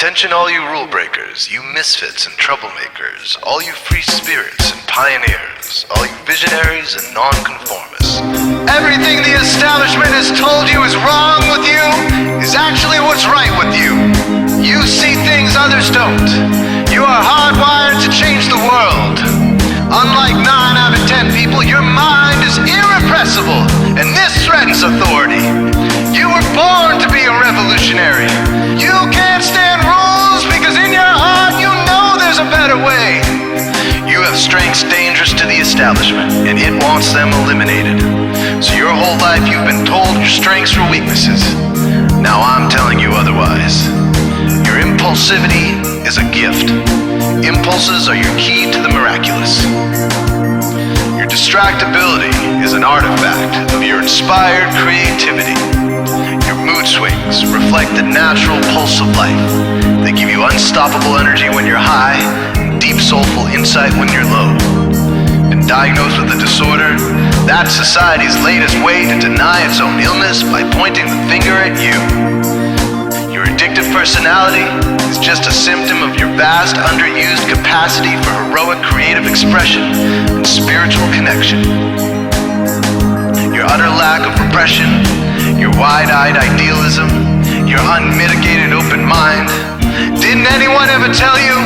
Attention all you rule breakers, you misfits and troublemakers, all you free spirits and pioneers, all you visionaries and nonconformists. Everything the establishment has told you is wrong with you is actually what's right with you. You see things others don't. You are hardwired to change the world. Unlike 9 out of 10 people, your mind is irrepressible, and this threatens authority. You were born to be a revolutionary. You can't stand rules because in your heart you know there's a better way. You have strengths dangerous to the establishment, and it wants them eliminated. So your whole life you've been told your strengths were weaknesses. Now I'm telling you otherwise. Your impulsivity is a gift. Impulses are your key to the miraculous. Your distractibility is an artifact of your inspired creativity. Your mood swings reflect the natural pulse of life. They give you unstoppable energy when you're high, and deep soulful insight when you're low. Been diagnosed with a disorder? That's society's latest way to deny its own illness by pointing the finger at you. Your addictive personality is just a symptom of your vast, underused capacity for heroic creative expression and spiritual connection. Your utter lack of repression, your wide-eyed idealism, your unmitigated open mind. Didn't anyone ever tell you?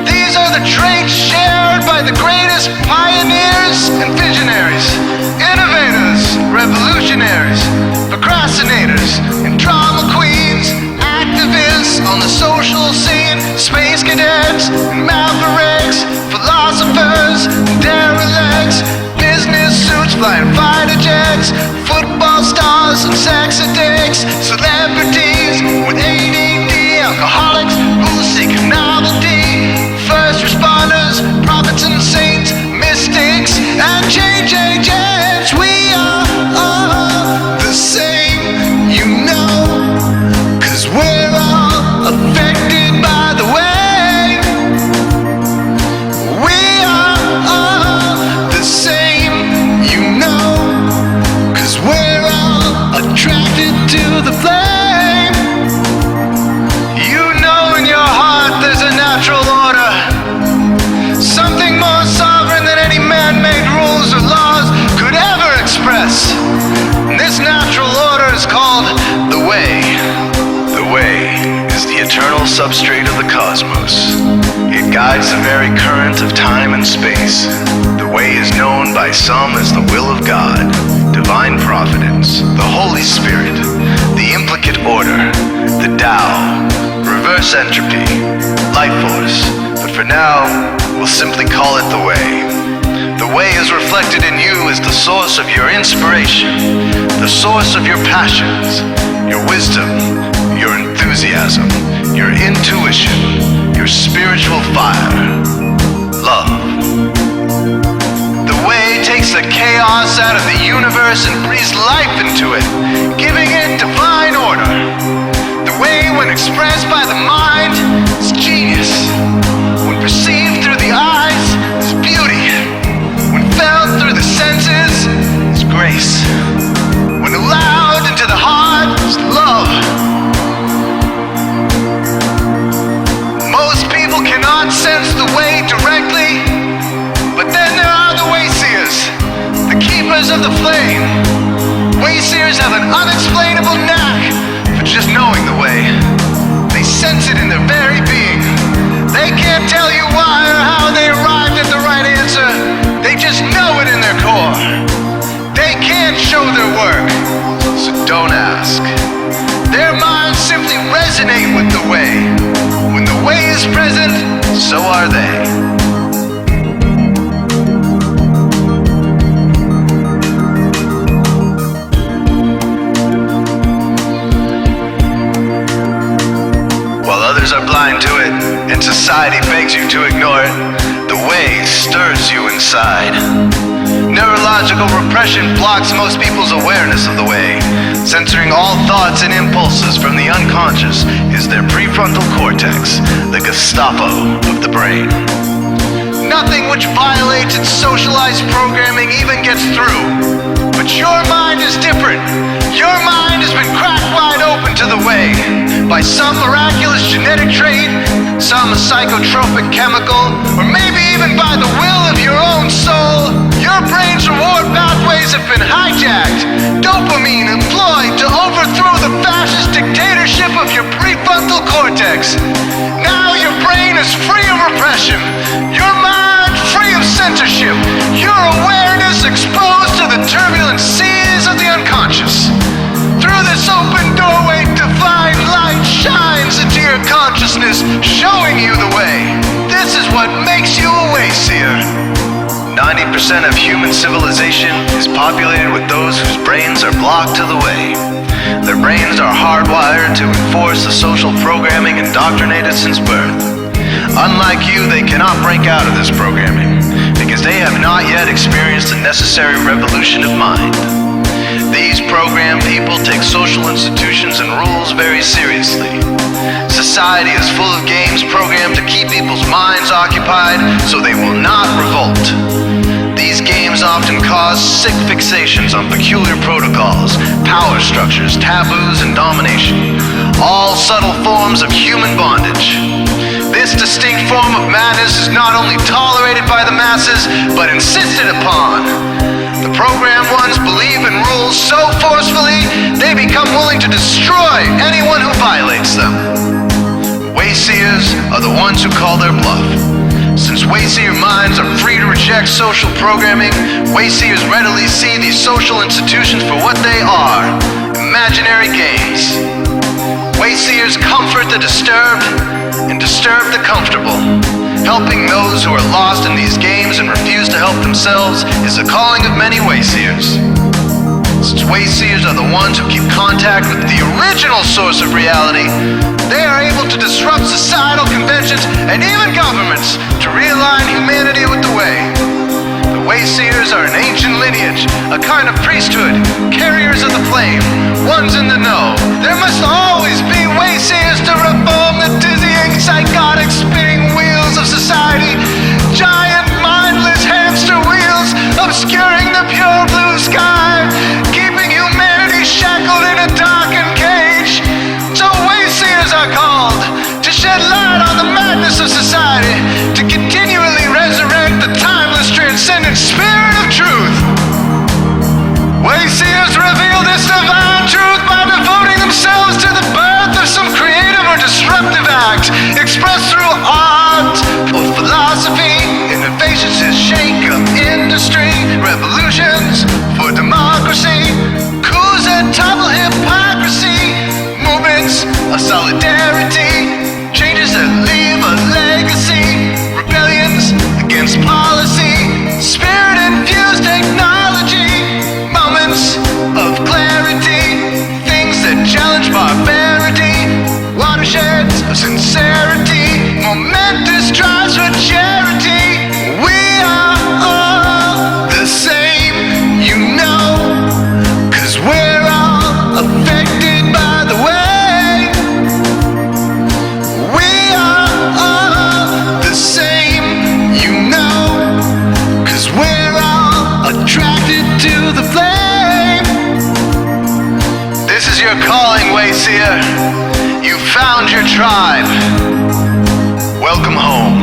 These are the traits shared by the greatest pioneers and visionaries, innovators, revolutionaries, procrastinators, and drama queens, activists on the social scene, space cadets and mavericks, philosophers and derelicts, business suits flying fighter jets, football stars and sex addicts, celebrities with ADD, alcoholics who seek novelty, first responders, prophets and saints, mystics and change agents. We are all the same, you know, 'cause we're all affected by the way. We are all the same, you know, 'cause we're all attracted to the flame. You know in your heart there's a natural order, something more sovereign than any man-made rules or laws could ever express. And this natural order is called the way. The way is the eternal substrate of the cosmos. It guides the very current of time and space. The way is known by some as the will of God, divine providence, the Holy Spirit, the implicate order, the Tao, reverse entropy, light force. But for now, we'll simply call it the way. The way is reflected in you as the source of your inspiration, the source of your passions, your wisdom, your enthusiasm, your intuition, your spiritual fire, love. The way takes the chaos out of the universe and breathes life into it, giving it divine order. The way, when expressed by the mind, is genius. When perceived through the eyes, is beauty. When felt through the senses, is grace. When allowed into the heart, is love. Most people cannot sense the way directly, but then there are the wayseers, the keepers of the flame. Wayseers have an unexplainable knack for just knowing the way. They sense it in their very being. They can't tell you why or how they arrived at the right answer. They just know it in their core. They can't show their work, so don't ask. Their minds simply resonate with the way. When the way is present, so are they. Others are blind to it, and society begs you to ignore it. The way stirs you inside. Neurological repression blocks most people's awareness of the way. Censoring all thoughts and impulses from the unconscious is their prefrontal cortex, the Gestapo of the brain. Nothing which violates its socialized programming even gets through. But your mind is different. Your mind has been cracked wide open to the way by some miraculous genetic trait, some psychotropic chemical, or maybe even by the will of your own soul, your brain's reward pathways have been hijacked, dopamine employed to overthrow the fascist dictatorship of your prefrontal cortex. Now your brain is free of repression, your mind free of censorship, your awareness exposed to the turbulent seas of the unconscious. Through this open doorway, divine light shines into your consciousness, showing you the way. This is what makes you a Wayseer. 90% of human civilization is populated with those whose brains are blocked to the way. Their brains are hardwired to enforce the social programming indoctrinated since birth. Unlike you, they cannot break out of this programming, because they have not yet experienced the necessary revolution of mind. These programmed people take social institutions and rules very seriously. Society is full of games programmed to keep people's minds occupied so they will not revolt. These games often cause sick fixations on peculiar protocols, power structures, taboos, and domination, all subtle forms of human bondage. This distinct form of madness is not only tolerated by the masses, but insisted upon. The programmed ones believe in rules so forcefully, they become willing to destroy anyone who violates them. Wayseers are the ones who call their bluff. Since Wayseer minds are free to reject social programming, Wayseers readily see these social institutions for what they are, imaginary games. Wayseers comfort the disturbed and disturb the comfortable. Helping those who are lost in these games and refuse to help themselves is the calling of many Wayseers. Since Wayseers are the ones who keep contact with the original source of reality, they are able to disrupt societal conventions and even governments to realign humanity with the way. The Wayseers are an ancient lineage, a kind of priesthood, carriers of the flame, ones in the know. There must always be Wayseers to reform the dizzying, psychotic, spinning wheels of society, giant, mindless hamster wheels obscuring the pure blue sky, keeping humanity shackled in a darkened cage. So Wayseers are called to shed light on the madness of society, to continually resurrect the timeless, transcendent spirit of truth. Wayseers reveal this divine truth by devoting themselves to the birth of some creative or disruptive act, expressed through art or philosophy, innovations to shake up industry, revolutions for democracy, coups that topple hypocrisy, movements of solidarity, changes that leave a legacy, rebellions against policy, spirit-infused technology, moments of clarity, things that challenge barbarity, watersheds of sincerity, momentous drives for charity. We are all the same, you know, 'cause we're all affected by the way. We are all the same, you know, 'cause we're all attracted to the flame. This is your calling, Wayseer. You found your tribe. Welcome home.